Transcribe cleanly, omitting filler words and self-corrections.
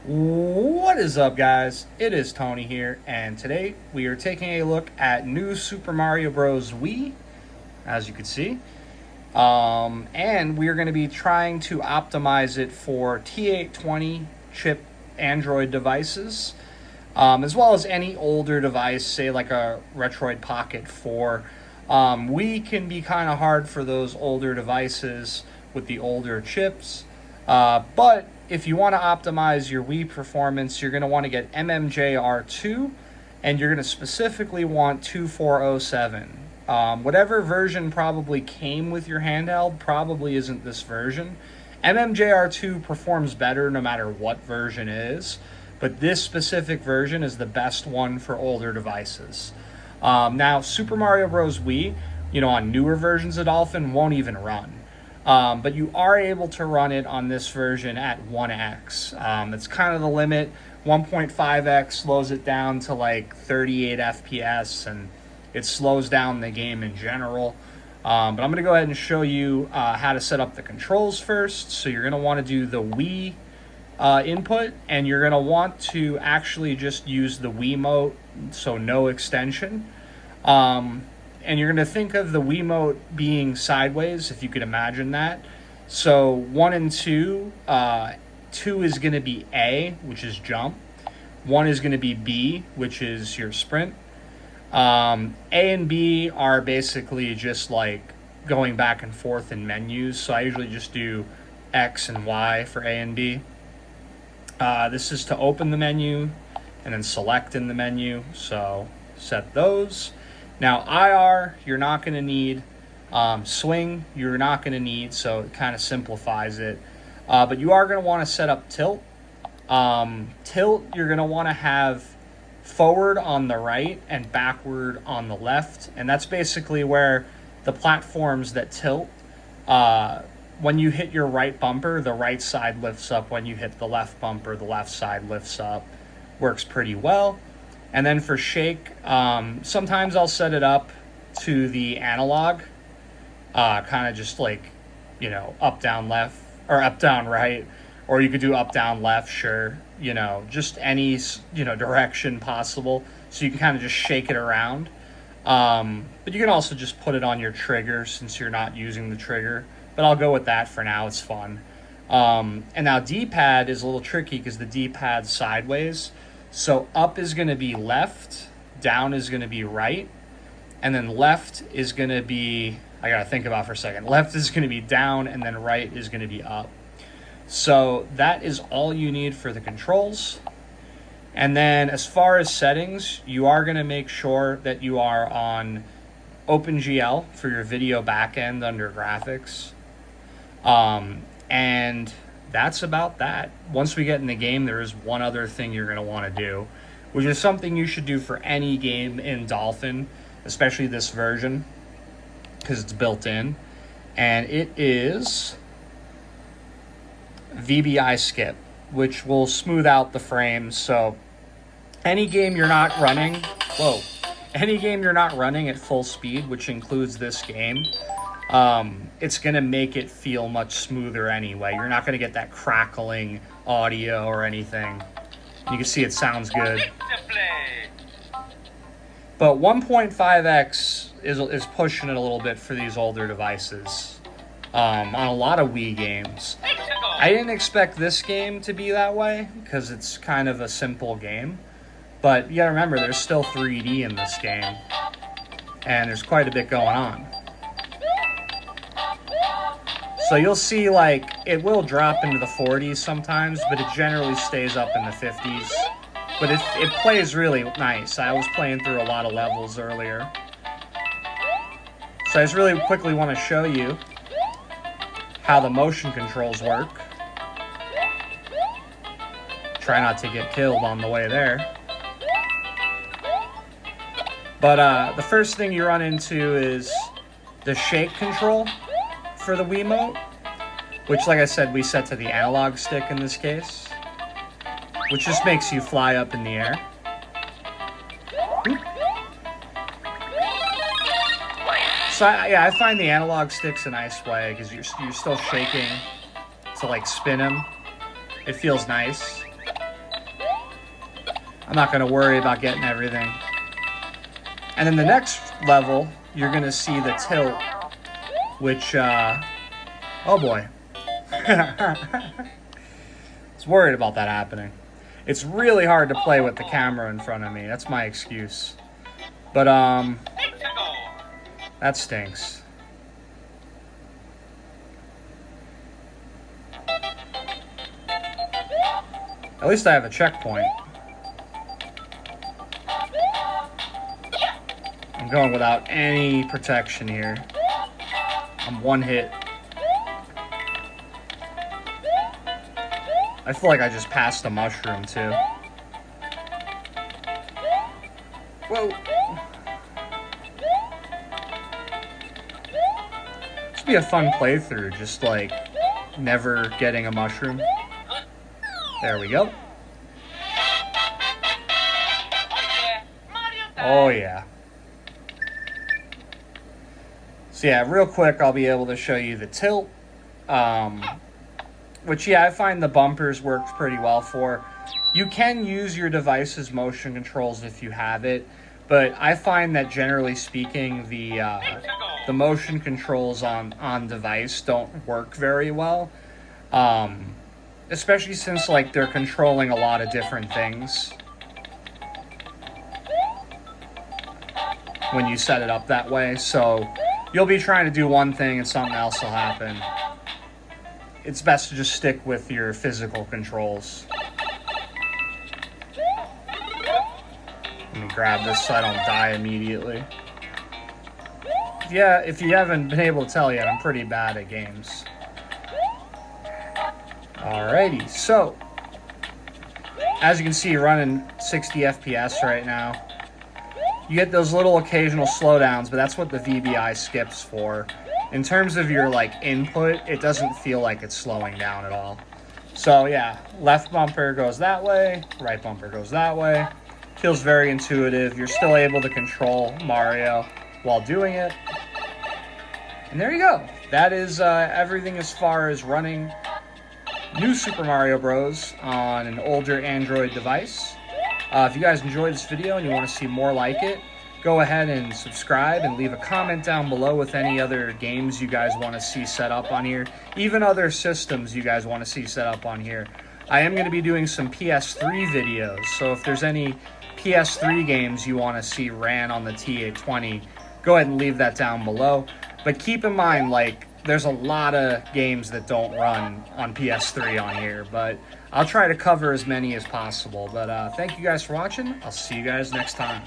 What is up, guys? It is Tony here, and today we are taking a look at new Super Mario Bros. Wii, as you can see. And we are going to be trying to optimize it for T820 chip Android devices, as well as any older device, say like a Retroid Pocket 4. Wii can be kind of hard for those older devices with the older chips, but if you want to optimize your Wii performance, you're going to want to get MMJR2, and you're going to specifically want 2407. Whatever version probably came with your handheld probably isn't this version. MMJR2 performs better no matter what version it is, but this specific version is the best one for older devices. Now, Super Mario Bros. Wii, on newer versions of Dolphin won't even run. But you are able to run it on this version at 1x. That's kind of the limit. 1.5x slows it down to like 38 FPS, and it slows down the game in general. But I'm going to go ahead and show you how to set up the controls first. So you're going to want to do the Wii input, and you're going to want to actually just use the Wiimote, so no extension. And you're going to think of the Wiimote being sideways, if you could imagine that. So 1 and 2, 2 is going to be A, which is jump. 1 is going to be B, which is your sprint. A and B are basically just like going back and forth in menus. So I usually just do X and Y for A and B. This is to open the menu and then select in the menu. So set those. Now, IR, you're not going to need. Swing, you're not going to need, so it kind of simplifies it. But you are going to want to set up tilt. Tilt, you're going to want to have forward on the right and backward on the left. And that's basically where the platforms that tilt, when you hit your right bumper, the right side lifts up. When you hit the left bumper, the left side lifts up. Works pretty well. And then for shake, sometimes I'll set it up to the analog, kind of just like, up, down, left, or up, down, right, or you could do up, down, left, sure, just any, direction possible. So you can kind of just shake it around. But you can also just put it on your trigger since you're not using the trigger. But I'll go with that for now, it's fun. And now D-pad is a little tricky because the D-pad's sideways. So up is going to be left, down is going to be right, and then left is going to be, I got to think about for a second, left is going to be down, and then right is going to be up. So that is all you need for the controls. And then as far as settings, you are going to make sure that you are on OpenGL for your video backend under graphics. And that's about that. Once we get in the game, there is one other thing you're going to want to do, which is something you should do for any game in Dolphin, especially this version, because it's built in. And it is VBI skip, which will smooth out the frames. So any game you're not running, any game you're not running at full speed, which includes this game, it's going to make it feel much smoother anyway. You're not going to get that crackling audio or anything. You can see it sounds good. But 1.5x is pushing it a little bit for these older devices on a lot of Wii games. I didn't expect this game to be that way because it's kind of a simple game. But you got to remember, there's still 3D in this game. And there's quite a bit going on. So you'll see, like, it will drop into the 40s sometimes, but it generally stays up in the 50s. But it plays really nice. I was playing through a lot of levels earlier. So I just really quickly want to show you how the motion controls work. Try not to get killed on the way there. But the first thing you run into is the shake control for the Wiimote, which, like I said, we set to the analog stick in this case, which just makes you fly up in the air. So I find the analog stick's a nice way because you're still shaking to like spin them. It feels nice. I'm not going to worry about getting everything. And then the next level, you're going to see the tilt, which, oh boy. I was worried about that happening. It's really hard to play with the camera in front of me. That's my excuse. But, that stinks. At least I have a checkpoint. I'm going without any protection here. I'm one hit. I feel like I just passed a mushroom, too. Whoa. This would be a fun playthrough, just like never getting a mushroom. There we go. Oh, yeah. So, yeah, real quick, I'll be able to show you the tilt. Which, yeah, I find the bumpers works pretty well for. You can use your device's motion controls if you have it, but I find that generally speaking, the motion controls on device don't work very well. Especially since, like, they're controlling a lot of different things when you set it up that way. So you'll be trying to do one thing and something else will happen. It's best to just stick with your physical controls. Let me grab this so I don't die immediately. Yeah, if you haven't been able to tell yet, I'm pretty bad at games. Alrighty, so as you can see, running 60 FPS right now. You get those little occasional slowdowns, but that's what the VBI skips for. In terms of your like input, it doesn't feel like it's slowing down at all. So yeah, left bumper goes that way, right bumper goes that way. Feels very intuitive. You're still able to control Mario while doing it. And there you go. That is everything as far as running New Super Mario Bros. On an older Android device. If you guys enjoyed this video and you want to see more like it, go ahead and subscribe and leave a comment down below with any other games you guys want to see set up on here. Even other systems you guys want to see set up on here. I am going to be doing some PS3 videos, so if there's any PS3 games you want to see ran on the T820, go ahead and leave that down below. But keep in mind, like, there's a lot of games that don't run on PS3 on here, but I'll try to cover as many as possible. But thank you guys for watching. I'll see you guys next time.